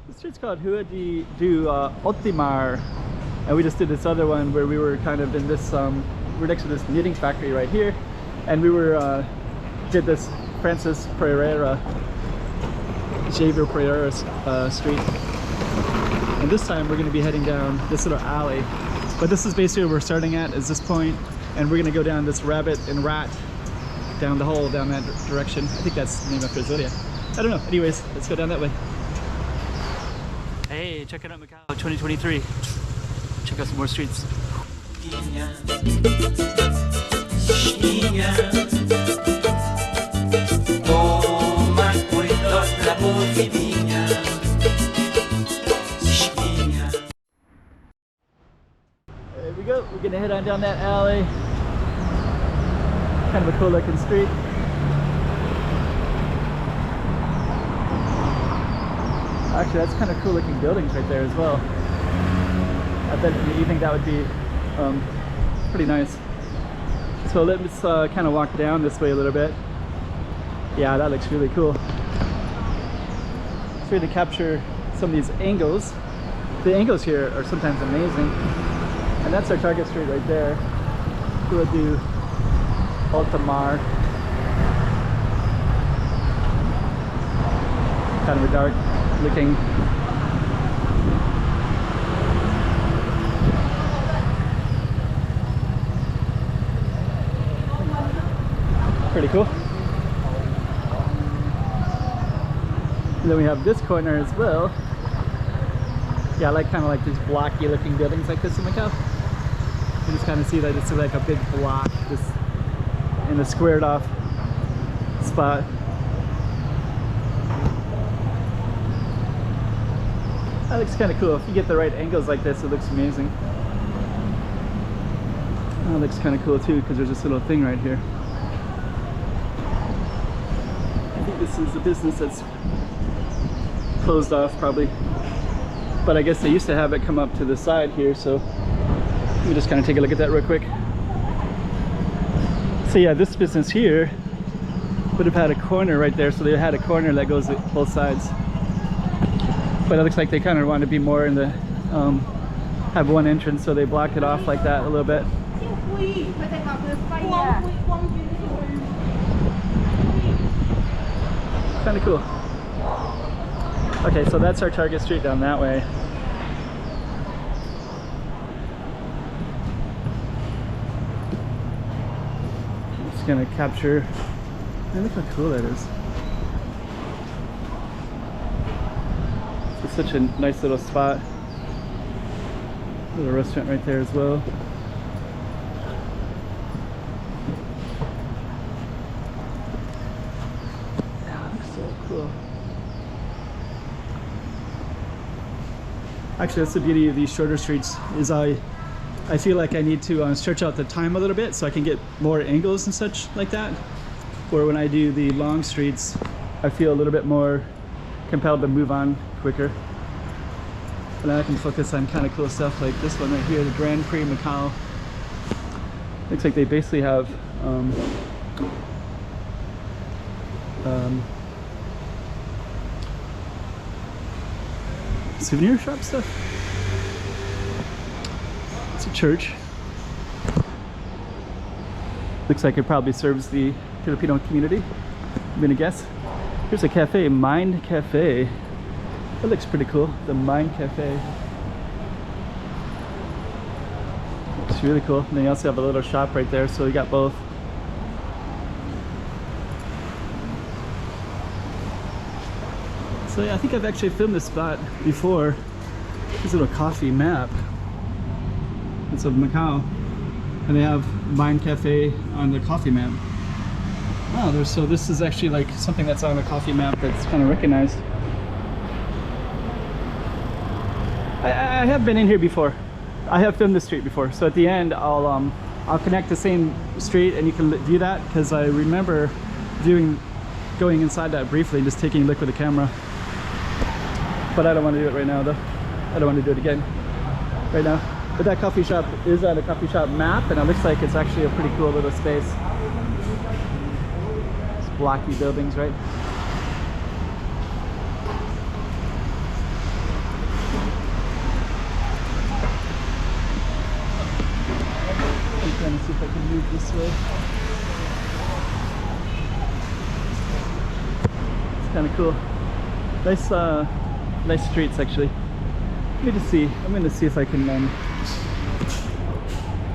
The street's called Rua do Ultramar, and we just did this other one where we were kind of in this, we're next to this knitting factory right here, and we were did this Francis Pereira, Javier Pereira street. And this time we're going to be heading down this little alley, but this is basically where we're starting at, is this point, and we're going to go down this rabbit and rat down the hole down that direction. I think that's named after Zodia. I don't know. Anyways, let's go down that way. Hey, check it out, Macau 2023. Check out some more streets. There we go. We're gonna head on down that alley. Kind of a cool looking street. Actually, that's kind of cool looking buildings right there as well. I bet in the evening that would be pretty nice. So let's kind of walk down this way a little bit. Yeah, that looks really cool. It's really to capture some of these angles. The angles here are sometimes amazing. And that's our target street right there. We'll do Ultramar. Kind of a dark looking. Pretty cool. And then we have this corner as well. Yeah, I like kind of like these blocky looking buildings like this in Macau. You just kind of see that it's like a big block just in a squared off spot. That looks kind of cool. If you get the right angles like this, it looks amazing. That looks kind of cool too, because there's this little thing right here. I think this is a business that's closed off probably, but I guess they used to have it come up to the side here, so let me just kind of take a look at that real quick. So yeah, this business here would have had a corner right there, so they had a corner that goes both sides, but it looks like they kind of want to be more in the have one entrance, so they blocked it off like that a little bit. Kind of cool. Okay, so that's our target street down that way. I'm just gonna capture. Man, look how cool that is. It's such a nice little spot. Little restaurant right there as well. Actually, that's the beauty of these shorter streets, is I feel like I need to stretch out the time a little bit so I can get more angles and such like that. Where when I do the long streets, I feel a little bit more compelled to move on quicker. And then I can focus on kind of cool stuff like this one right here, the Grand Prix Macau. Looks like they basically have souvenir shop stuff. It's a church. Looks like it probably serves the Filipino community, I'm gonna guess. Here's a cafe, Mind Cafe. That looks pretty cool, the Mind Cafe. Looks really cool. And then you also have a little shop right there, so you got both. So yeah, I think I've actually filmed this spot before. This little coffee map. It's of Macau, and they have Mind Cafe on the coffee map. Oh, so this is actually like something that's on a coffee map that's kind of recognized. I have been in here before. I have filmed this street before. So at the end, I'll connect the same street, and you can view that, because I remember going inside that briefly, just taking a look with the camera. But I don't want to do it right now though. I don't want to do it again right now. But that coffee shop is on a coffee shop map, and it looks like it's actually a pretty cool little space. It's blocky buildings, right? way. It's kind of cool. Nice, nice streets actually. Let me just see. I'm gonna see if I can.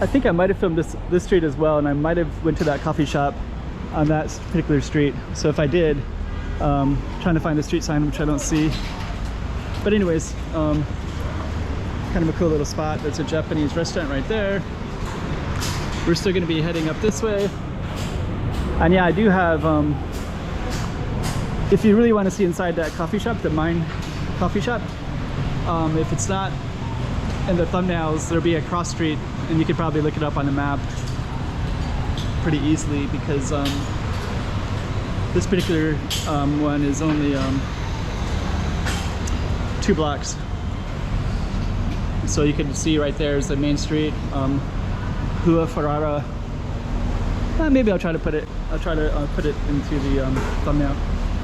I think I might have filmed this street as well, and I might have went to that coffee shop on that particular street. So if I did, trying to find the street sign, which I don't see. But anyways, kind of a cool little spot. There's a Japanese restaurant right there. We're still gonna be heading up this way. And yeah, I do have, if you really want to see inside that coffee shop, the Mine coffee shop, if it's not in the thumbnails, there'll be a cross street, and you could probably look it up on the map pretty easily, because this particular one is only 2 blocks. So you can see right there is the main street, Rua Ferrara. Maybe I'll try to put it. I'll try to put it into the thumbnail.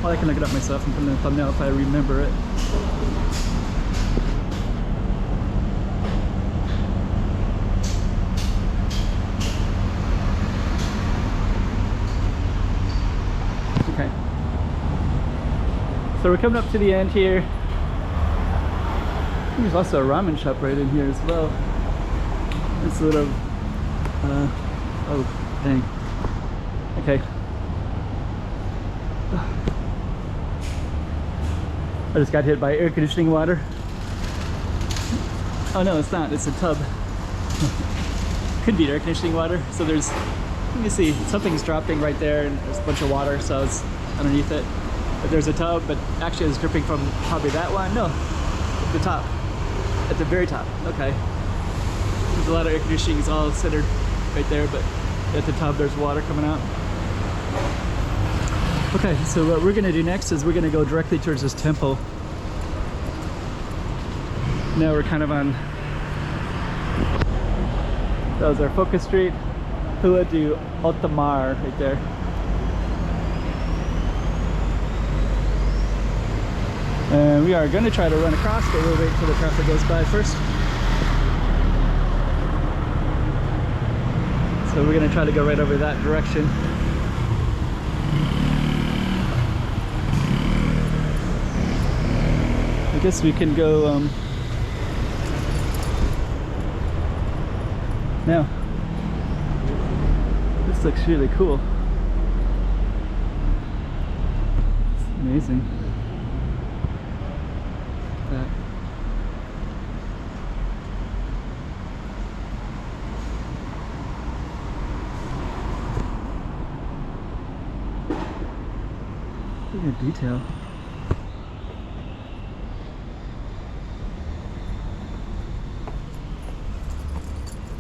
Well, I can look it up myself and put it in the thumbnail if I remember it. Okay. So we're coming up to the end here. There's also a ramen shop right in here as well. It's a little, oh, dang. Okay. I just got hit by air conditioning water. Oh no, it's not, it's a tub. Could be air conditioning water. So there's, let me see, something's dropping right there, and there's a bunch of water, so it's underneath it. But there's a tub, but actually it's dripping from probably that one. No, the top, at the very top. Okay. There's a lot of air conditioning, it's all centered right there, but at the top there's water coming out. Okay, so what we're gonna do next is we're gonna go directly towards this temple. Now we're kind of on, that was our focus street, Rua do Ultramar right there. And we are gonna try to run across, but we'll wait till the traffic goes by first. So we're gonna try to go right over that direction. I guess we can go now. This looks really cool. It's amazing. Look at that. Look at the detail.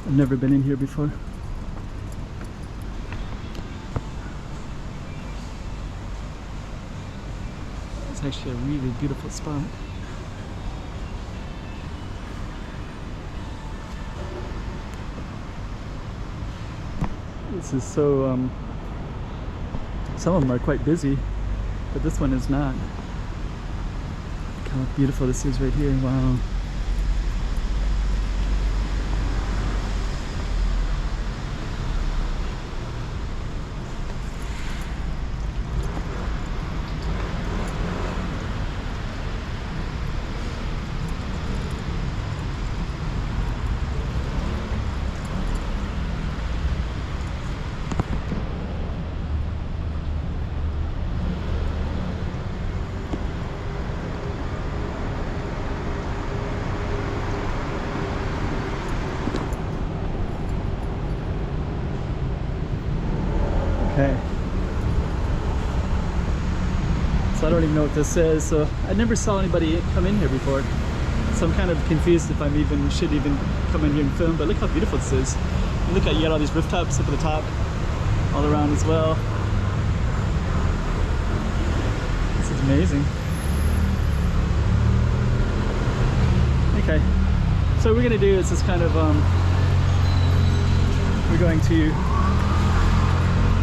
I've never been in here before. It's actually a really beautiful spot. This is so, some of them are quite busy, but this one is not. Look how beautiful this is right here. Wow. Okay. So I don't even know what this is. So I never saw anybody come in here before. So I'm kind of confused if should even come in here and film. But look how beautiful this is. And look at, you got all these rooftops up at the top, all around as well. This is amazing. Okay. So what we're gonna do is just kind of we're going to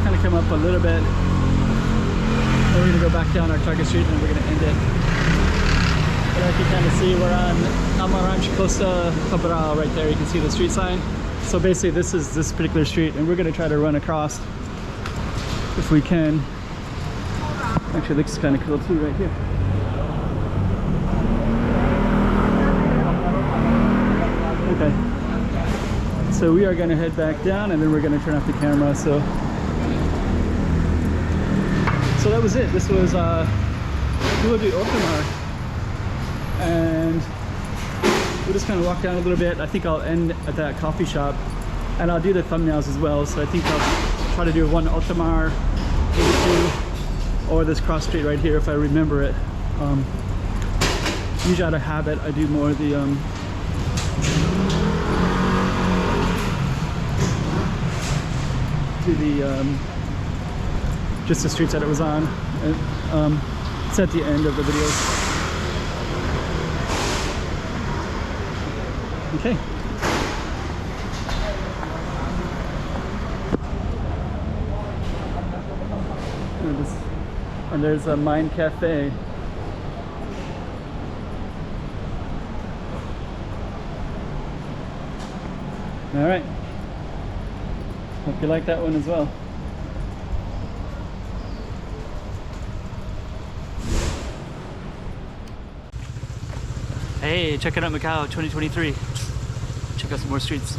kind of come up a little bit, and we're going to go back down our target street, and then we're going to end it. And like you kind of see, we're on Amarante Costa Cabral right there. You can see the street sign. So basically this is this particular street, and we're gonna try to run across if we can. Actually, it looks kind of cool too right here. Okay. So we are gonna head back down, and then we're gonna turn off the camera. So that was it. This was we will do Ultramar, and we'll just kind of walk down a little bit. I think I'll end at that coffee shop, and I'll do the thumbnails as well. So I think I'll try to do one Ultramar, maybe two, or this cross street right here if I remember it. Usually out of habit, I do more of the just the streets that it was on. And, it's at the end of the videos. Okay. And there's a Mind Cafe. All right. Hope you like that one as well. Hey, check it out, Macau 2023. Check out some more streets.